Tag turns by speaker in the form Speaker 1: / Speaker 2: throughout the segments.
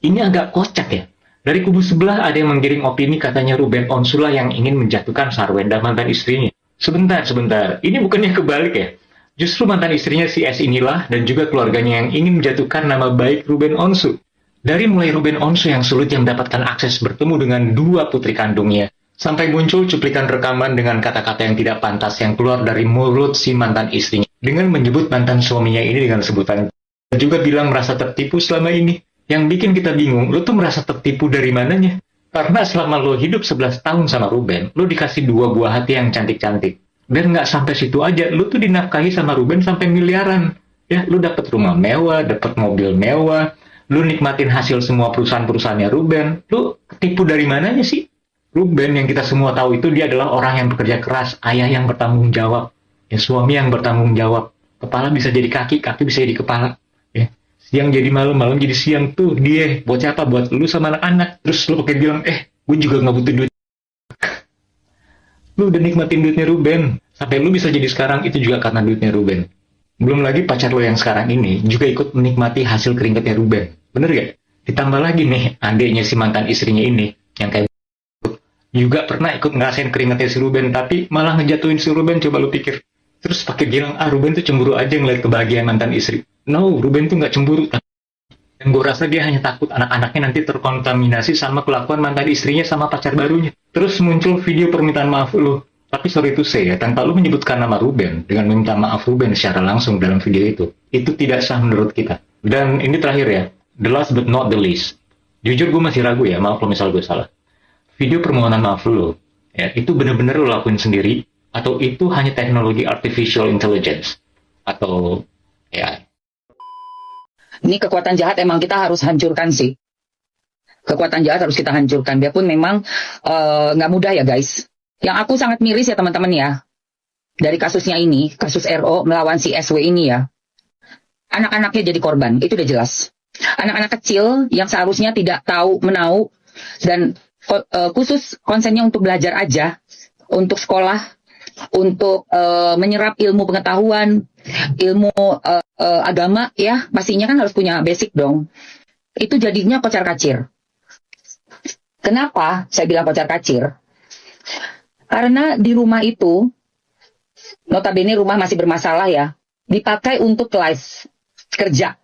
Speaker 1: ini agak kocak ya. Dari kubu sebelah ada yang menggiring opini katanya Ruben Onsu yang ingin menjatuhkan Sarwenda mantan istrinya. Sebentar, sebentar. Ini bukannya kebalik ya? Justru mantan istrinya si S inilah dan juga keluarganya yang ingin menjatuhkan nama baik Ruben Onsu. Dari mulai Ruben Onsu yang sulit yang mendapatkan akses bertemu dengan dua putri kandungnya, sampai muncul cuplikan rekaman dengan kata-kata yang tidak pantas yang keluar dari mulut si mantan istrinya, dengan menyebut mantan suaminya ini dengan sebutan, dan juga bilang merasa tertipu selama ini. Yang bikin kita bingung, lo tuh merasa tertipu dari mananya? Karena selama lo hidup 11 tahun sama Ruben, lo dikasih dua buah hati yang cantik-cantik. Dan nggak sampai situ aja, lo tuh dinafkahi sama Ruben sampai miliaran. Ya, lo dapet rumah mewah, dapet mobil mewah, lo nikmatin hasil semua perusahaan-perusahaannya Ruben. Lo ketipu dari mananya sih? Ruben yang kita semua tahu itu dia adalah orang yang bekerja keras, ayah yang bertanggung jawab, ya suami yang bertanggung jawab. Kepala bisa jadi kaki, kaki bisa jadi kepala. Ya. Siang jadi malam, malam jadi siang tuh dia buat siapa? Buat lu sama anak-anak. Terus lu pakai bilang, gue juga nggak butuh duit. Lu udah nikmatin duitnya Ruben. Sampai lu bisa jadi sekarang itu juga karena duitnya Ruben. Belum lagi pacar lo yang sekarang ini juga ikut menikmati hasil keringatnya Ruben. Bener gak? Ditambah lagi nih, adiknya si mantan istrinya ini, yang kayak juga pernah ikut ngerasain keringatnya si Ruben, tapi malah ngejatuhin si Ruben, coba lu pikir. Terus pakai bilang, Ruben tuh cemburu aja ngeliat kebahagiaan mantan istri. No, Ruben tuh nggak cemburu. Dan gue rasa dia hanya takut anak-anaknya nanti terkontaminasi sama kelakuan mantan istrinya sama pacar barunya. Terus muncul video permintaan maaf lu. Tapi sorry to say ya, tanpa lu menyebutkan nama Ruben, dengan meminta maaf Ruben secara langsung dalam video itu tidak sah menurut kita. Dan ini terakhir ya, the last but not the least. Jujur gue masih ragu ya, maaf kalau misal gue salah. Video permohonan maaf lu, ya, itu benar-benar lu lakuin sendiri, atau itu hanya teknologi artificial intelligence? Atau, ya,
Speaker 2: ini kekuatan jahat emang kita harus hancurkan sih. Kekuatan jahat harus kita hancurkan. Biarpun memang nggak mudah ya guys. Yang aku sangat miris ya teman-teman ya. Dari kasusnya ini, kasus RO melawan si SW ini ya. Anak-anaknya jadi korban, itu udah jelas. Anak-anak kecil yang seharusnya tidak tahu menau dan khusus konsennya untuk belajar aja, untuk sekolah, untuk menyerap ilmu pengetahuan, ilmu agama ya, pastinya kan harus punya basic dong. Itu jadinya kocar-kacir. Kenapa saya bilang kocar-kacir? Karena di rumah itu, notabene rumah masih bermasalah ya, dipakai untuk live kerja.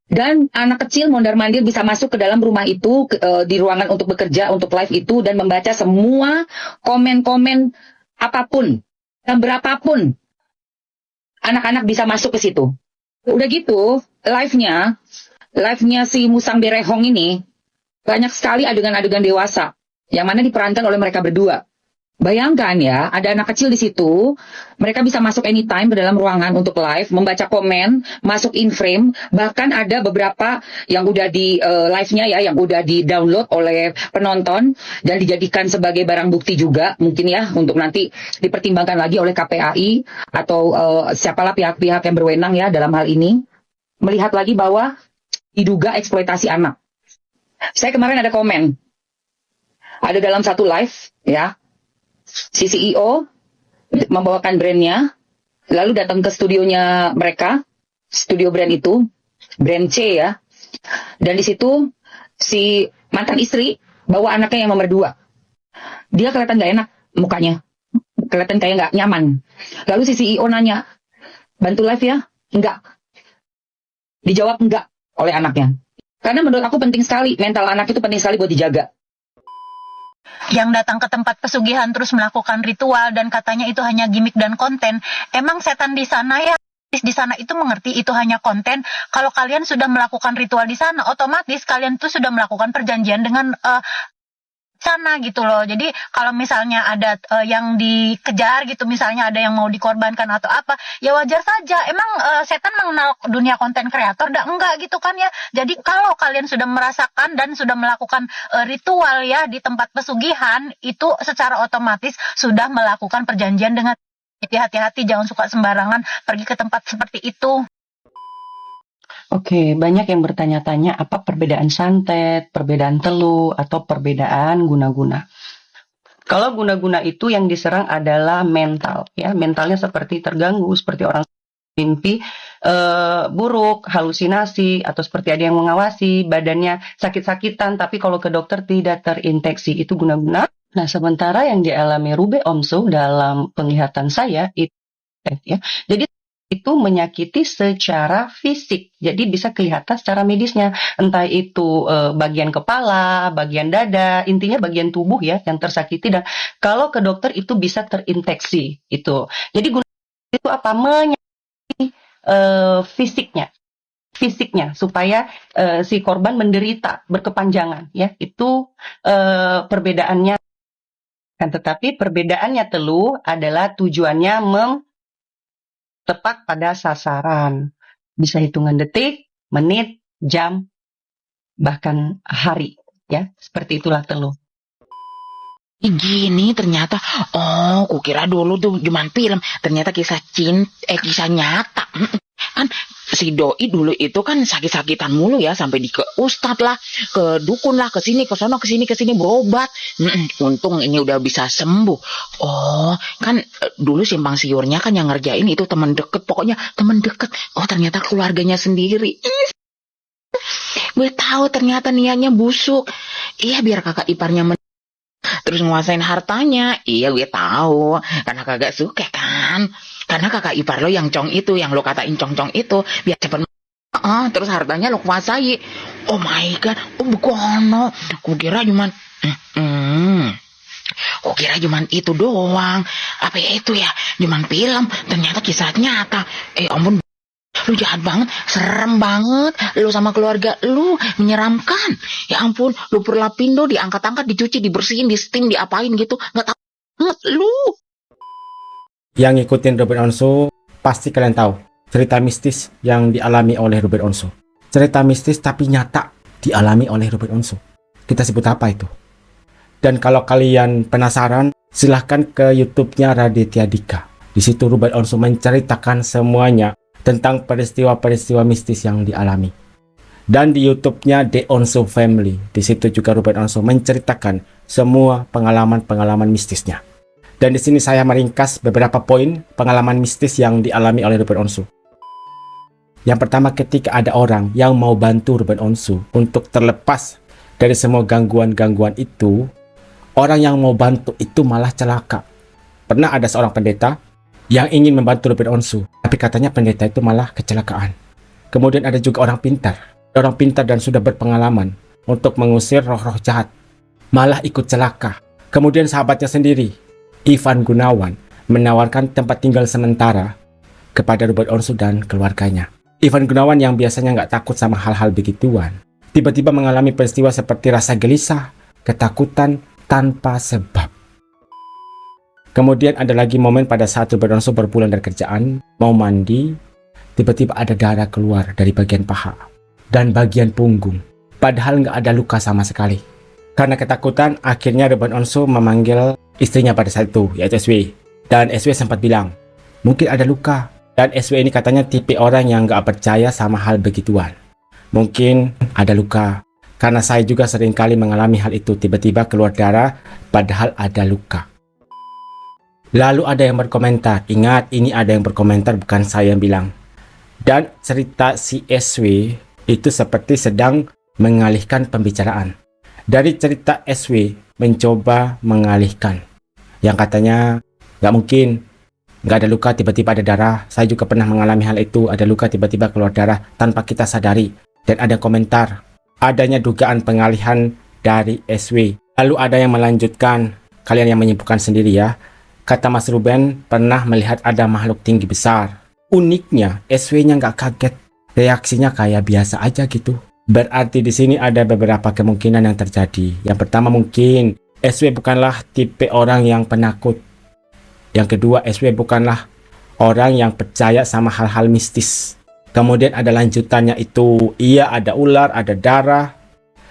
Speaker 2: Dan anak kecil mondar-mandir bisa masuk ke dalam rumah itu, di ruangan untuk bekerja, untuk live itu, dan membaca semua komen-komen apapun, dan berapapun. Anak-anak bisa masuk ke situ. Udah gitu, live-nya si Musang Berehong ini, banyak sekali adegan-adegan dewasa, yang mana diperankan oleh mereka berdua. Bayangkan ya, ada anak kecil di situ, mereka bisa masuk anytime ke dalam ruangan untuk live, membaca komen, masuk in frame, bahkan ada beberapa yang udah di live-nya ya, yang udah di-download oleh penonton, dan dijadikan sebagai barang bukti juga, mungkin ya, untuk nanti dipertimbangkan lagi oleh KPAI, atau siapalah pihak-pihak yang berwenang ya dalam hal ini, melihat lagi bahwa diduga eksploitasi anak. Saya kemarin ada komen, ada dalam satu live, ya, si CEO membawakan brandnya, lalu datang ke studionya mereka, studio brand itu, brand C ya, dan di situ si mantan istri bawa anaknya yang nomor 2. Dia kelihatan gak enak mukanya, kelihatan kayak gak nyaman. Lalu si CEO nanya, bantu live ya? Enggak. Dijawab enggak oleh anaknya. Karena menurut aku penting sekali, mental anak itu penting sekali buat dijaga.
Speaker 3: Yang datang ke tempat pesugihan terus melakukan ritual dan katanya itu hanya gimmick dan konten. Emang setan di sana ya, di sana itu mengerti itu hanya konten. Kalau kalian sudah melakukan ritual di sana, otomatis kalian tuh sudah melakukan perjanjian dengan sana gitu loh. Jadi kalau misalnya ada yang dikejar gitu, misalnya ada yang mau dikorbankan atau apa, ya wajar saja. Emang setan mengenal dunia konten kreator? Enggak gitu kan ya. Jadi kalau kalian sudah merasakan dan sudah melakukan ritual ya di tempat pesugihan, itu secara otomatis sudah melakukan perjanjian dengan hati-hati, jangan suka sembarangan pergi ke tempat seperti itu.
Speaker 4: Oke, banyak yang bertanya-tanya apa perbedaan santet, perbedaan telu, atau perbedaan guna-guna. Kalau guna-guna itu yang diserang adalah mental, ya, mentalnya seperti terganggu, seperti orang mimpi buruk, halusinasi, atau seperti ada yang mengawasi, badannya sakit-sakitan, tapi kalau ke dokter tidak terinfeksi, itu guna-guna. Nah, sementara yang dialami Rube Onsu dalam penglihatan saya itu ya, jadi itu menyakiti secara fisik, jadi bisa kelihatan secara medisnya, entah itu bagian kepala, bagian dada, intinya bagian tubuh ya yang tersakiti, dan kalau ke dokter itu bisa terinfeksi itu. Jadi guna itu apa? Fisiknya supaya si korban menderita berkepanjangan ya, itu perbedaannya. Kan tetapi perbedaannya telu adalah tujuannya tepat pada sasaran, bisa hitungan detik, menit, jam, bahkan hari ya, seperti itulah telu.
Speaker 5: Gini ternyata, oh kukira dulu tuh cuman film, ternyata kisah nyata. Kan si doi dulu itu kan sakit-sakitan mulu ya, sampai ke ustad lah, ke dukun lah, ke sini ke sono, ke sini berobat. Untung ini udah bisa sembuh. Oh kan dulu simpang siurnya kan yang ngerjain itu teman deket, pokoknya teman deket. Oh ternyata keluarganya sendiri. Gue tahu ternyata niatnya busuk. Iya biar kakak iparnya terus nguasain hartanya. Iya gue tahu, karena kagak suka kan, karena kakak ipar lo yang cong itu, yang lo katain cong-cong itu, biar cepet terus hartanya lo kuasai. Oh my god, oh begono, kukira cuman itu doang. Apa ya itu ya, cuman film, ternyata kisah nyata. Ampun, lu jahat banget, serem banget. Lu sama keluarga lu menyeramkan. Ya ampun, lu perlapindo diangkat-angkat, dicuci, dibersihin, di steam, diapain gitu. Nggak tahu banget lu.
Speaker 6: Yang ngikutin Ruben Onsu, pasti kalian tahu cerita mistis yang dialami oleh Ruben Onsu. Cerita mistis tapi nyata dialami oleh Ruben Onsu. Kita sebut apa itu? Dan kalau kalian penasaran, silahkan ke YouTube-nya Raditya Dika. Di situ Ruben Onsu menceritakan semuanya tentang peristiwa-peristiwa mistis yang dialami. Dan di YouTube-nya The Onsu Family, di situ juga Ruben Onsu menceritakan semua pengalaman-pengalaman mistisnya. Dan di sini saya meringkas beberapa poin pengalaman mistis yang dialami oleh Ruben Onsu. Yang pertama, ketika ada orang yang mau bantu Ruben Onsu untuk terlepas dari semua gangguan-gangguan itu, orang yang mau bantu itu malah celaka. Pernah ada seorang pendeta yang ingin membantu Ruben Onsu, tapi katanya pendeta itu malah kecelakaan. Kemudian ada juga orang pintar dan sudah berpengalaman untuk mengusir roh-roh jahat, malah ikut celaka. Kemudian sahabatnya sendiri, Ivan Gunawan, menawarkan tempat tinggal sementara kepada Ruben Onsu dan keluarganya. Ivan Gunawan yang biasanya nggak takut sama hal-hal begituan, tiba-tiba mengalami peristiwa seperti rasa gelisah, ketakutan tanpa sebab. Kemudian ada lagi momen pada saat Ruben Onsu berpulang dari kerjaan, mau mandi, tiba-tiba ada darah keluar dari bagian paha dan bagian punggung, padahal nggak ada luka sama sekali. Karena ketakutan, akhirnya Ruben Onsu memanggil istrinya pada saat itu, yaitu SW. Dan SW sempat bilang, mungkin ada luka. Dan SW ini katanya tipe orang yang nggak percaya sama hal begituan. Mungkin ada luka, karena saya juga sering kali mengalami hal itu, tiba-tiba keluar darah, padahal ada luka. Lalu ada yang berkomentar, ingat ini ada yang berkomentar, bukan saya yang bilang. Dan cerita si SW itu seperti sedang mengalihkan pembicaraan. Dari cerita SW mencoba mengalihkan, yang katanya nggak mungkin, nggak ada luka tiba-tiba ada darah. Saya juga pernah mengalami hal itu, ada luka tiba-tiba keluar darah tanpa kita sadari. Dan ada komentar, adanya dugaan pengalihan dari SW. Lalu ada yang melanjutkan, kalian yang menyimpulkan sendiri ya. Kata Mas Ruben pernah melihat ada makhluk tinggi besar. Uniknya SW-nya nggak kaget, reaksinya kayak biasa aja gitu. Berarti di sini ada beberapa kemungkinan yang terjadi. Yang pertama, mungkin SW bukanlah tipe orang yang penakut. Yang kedua, SW bukanlah orang yang percaya sama hal-hal mistis. Kemudian ada lanjutannya itu, iya ada ular, ada darah,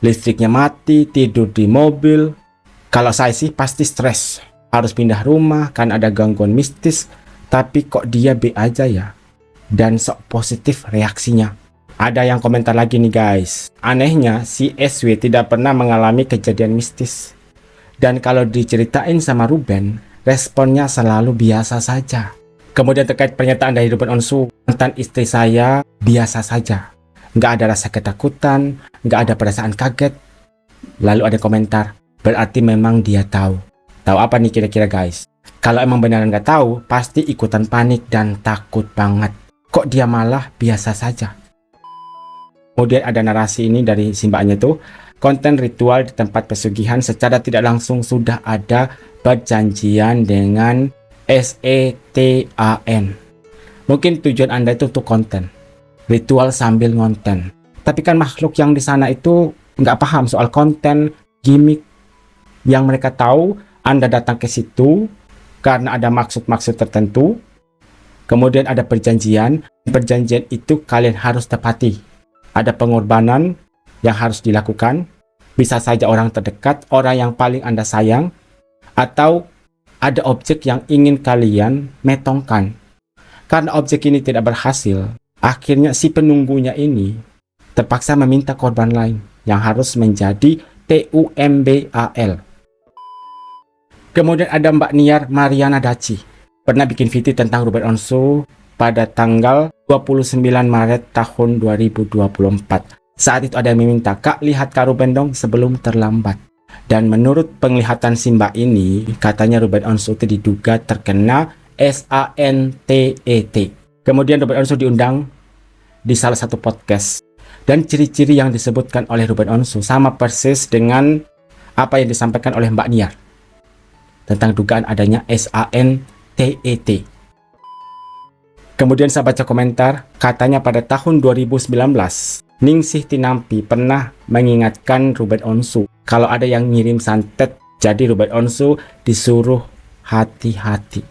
Speaker 6: listriknya mati, tidur di mobil. Kalau saya sih pasti stres, harus pindah rumah kan ada gangguan mistis. Tapi kok dia B aja ya, dan sok positif reaksinya. Ada yang komentar lagi nih guys, anehnya si SW tidak pernah mengalami kejadian mistis. Dan kalau diceritain sama Ruben, responnya selalu biasa saja. Kemudian terkait pernyataan dari Ruben Onsu, mantan istri saya biasa saja. Nggak ada rasa ketakutan, nggak ada perasaan kaget. Lalu ada komentar, berarti memang dia tahu. Tahu apa nih kira-kira guys? Kalau emang beneran nggak tahu, pasti ikutan panik dan takut banget. Kok dia malah biasa saja? Kemudian ada narasi ini dari si mbaknya tuh, konten ritual di tempat pesugihan secara tidak langsung sudah ada perjanjian dengan SETAN. Mungkin tujuan Anda itu untuk konten, ritual sambil ngonten. Tapi kan makhluk yang di sana itu nggak paham soal konten, gimmick. Yang mereka tahu Anda datang ke situ karena ada maksud-maksud tertentu. Kemudian ada perjanjian. Perjanjian itu kalian harus tepati. Ada pengorbanan yang harus dilakukan. Bisa saja orang terdekat, orang yang paling Anda sayang, atau ada objek yang ingin kalian metongkan. Karena objek ini tidak berhasil, akhirnya si penunggunya ini terpaksa meminta korban lain yang harus menjadi TUMBAL. Kemudian ada Mbak Niar Mariana Daci, pernah bikin video tentang Ruben Onsu pada tanggal 29 Maret tahun 2024. Saat itu ada yang meminta, Kak lihat Kak Ruben dong sebelum terlambat. Dan menurut penglihatan si mbak ini, katanya Ruben Onsu itu diduga terkena SANTET. Kemudian Ruben Onsu diundang di salah satu podcast. Dan ciri-ciri yang disebutkan oleh Ruben Onsu sama persis dengan apa yang disampaikan oleh Mbak Niar tentang dugaan adanya SANTET. Kemudian saya baca komentar, katanya pada tahun 2019, Ningsih Tinampi pernah mengingatkan Ruben Onsu kalau ada yang ngirim santet, jadi Ruben Onsu disuruh hati-hati.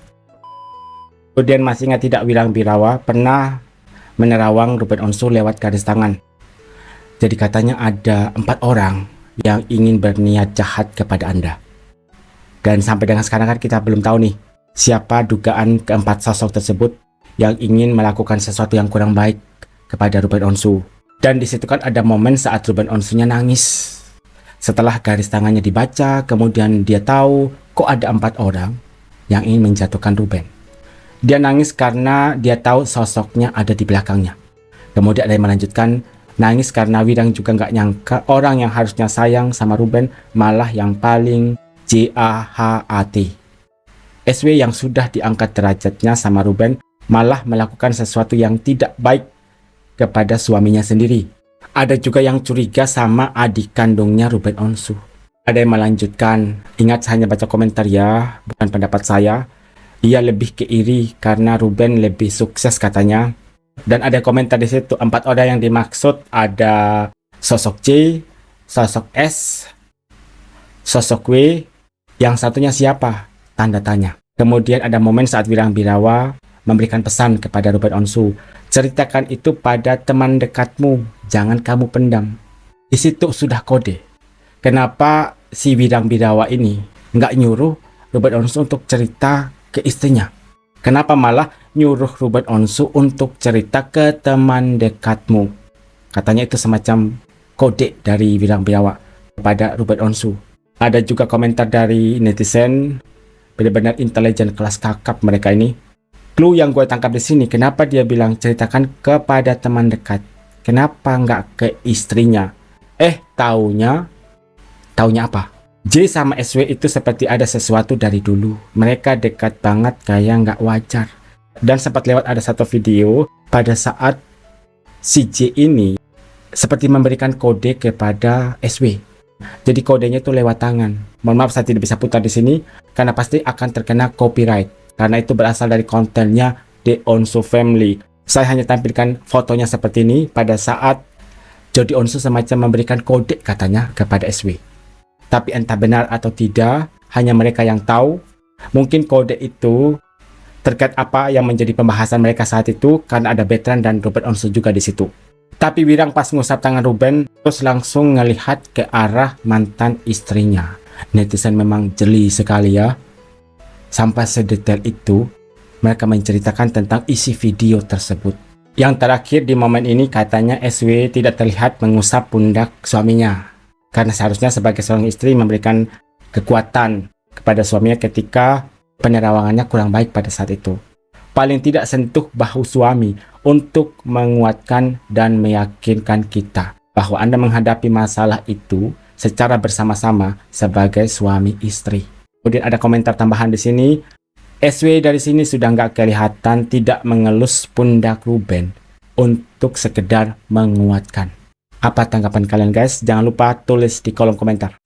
Speaker 6: Kemudian masih ingat tidak Wirang Birawa pernah menerawang Ruben Onsu lewat garis tangan. Jadi katanya ada 4 orang yang ingin berniat jahat kepada Anda. Dan sampai dengan sekarang kan kita belum tahu nih siapa dugaan keempat sosok tersebut yang ingin melakukan sesuatu yang kurang baik kepada Ruben Onsu. Dan di situ kan ada momen saat Ruben Onsunya nangis. Setelah garis tangannya dibaca, kemudian dia tahu kok ada 4 orang yang ingin menjatuhkan Ruben. Dia nangis karena dia tahu sosoknya ada di belakangnya. Kemudian ada yang melanjutkan, nangis karena Wirang juga nggak nyangka orang yang harusnya sayang sama Ruben malah yang paling jahat. SW yang sudah diangkat derajatnya sama Ruben malah melakukan sesuatu yang tidak baik kepada suaminya sendiri. Ada juga yang curiga sama adik kandungnya Ruben Onsu. Ada yang melanjutkan, ingat hanya baca komentar ya, bukan pendapat saya. Ia lebih ke iri karena Ruben lebih sukses katanya. Dan ada komentar di situ, 4 orang yang dimaksud ada sosok J, sosok S, sosok W, yang satunya siapa? Tanda tanya. Kemudian ada momen saat Wirang Birawa memberikan pesan kepada Ruben Onsu. Ceritakan itu pada teman dekatmu, jangan kamu pendam. Di situ sudah kode. Kenapa si Wirang Birawa ini nggak nyuruh Ruben Onsu untuk cerita ke istrinya? Kenapa malah nyuruh Ruben Onsu untuk cerita ke teman dekatmu? Katanya itu semacam kode dari Wirang Birawa kepada Ruben Onsu. Ada juga komentar dari netizen, benar-benar intelijen kelas kakap mereka ini. Clue yang gue tangkap di sini, kenapa dia bilang ceritakan kepada teman dekat? Kenapa nggak ke istrinya? Taunya apa? J sama SW itu seperti ada sesuatu dari dulu. Mereka dekat banget kayak nggak wajar. Dan sempat lewat ada satu video pada saat si J ini seperti memberikan kode kepada SW. Jadi kodenya itu lewat tangan. Mohon maaf saya tidak bisa putar di sini karena pasti akan terkena copyright. Karena itu berasal dari kontennya The Onsu Family. Saya hanya tampilkan fotonya seperti ini pada saat Jody Onsu semacam memberikan kode katanya kepada SW. Tapi entah benar atau tidak, hanya mereka yang tahu. Mungkin kode itu terkait apa yang menjadi pembahasan mereka saat itu karena ada Bertrand dan Ruben Onsu juga di situ. Tapi Wirang pas ngusap tangan Ruben terus langsung ngelihat ke arah mantan istrinya. Netizen memang jeli sekali ya. Sampai sedetail itu mereka menceritakan tentang isi video tersebut. Yang terakhir di momen ini katanya SW tidak terlihat mengusap pundak suaminya. Karena seharusnya sebagai seorang istri memberikan kekuatan kepada suaminya ketika penerawangannya kurang baik pada saat itu. paling tidak sentuh bahu suami untuk menguatkan dan meyakinkan kita bahwa Anda menghadapi masalah itu secara bersama-sama sebagai suami istri. Kemudian ada komentar tambahan di sini. SW dari sini sudah nggak kelihatan tidak mengelus pundak Ruben untuk sekedar menguatkan. Apa tanggapan kalian guys? Jangan lupa tulis di kolom komentar.